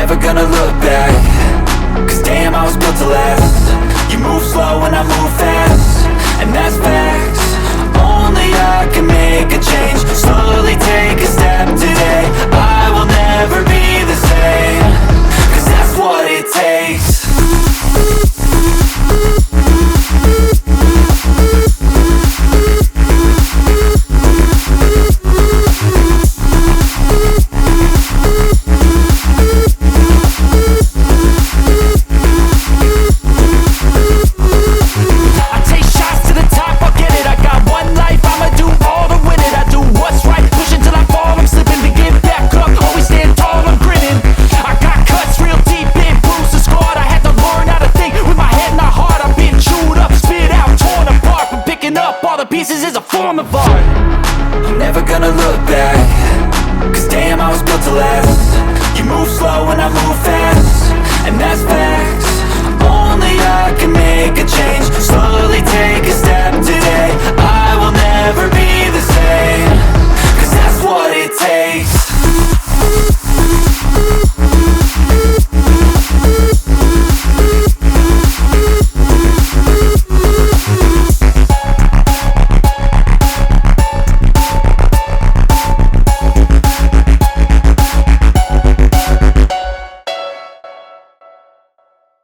never gonna look back, cause damn, I was built to last. You move slow and I move fast, and that's facts. Only I can make a change. Slowly take a step today. I will never be the same, cause that's what it takes. Pieces is a form of art. I'm never gonna look back, cause damn, I was built to last. You move slow and I move fast, and that's facts. Only I can make a change. Slowly take a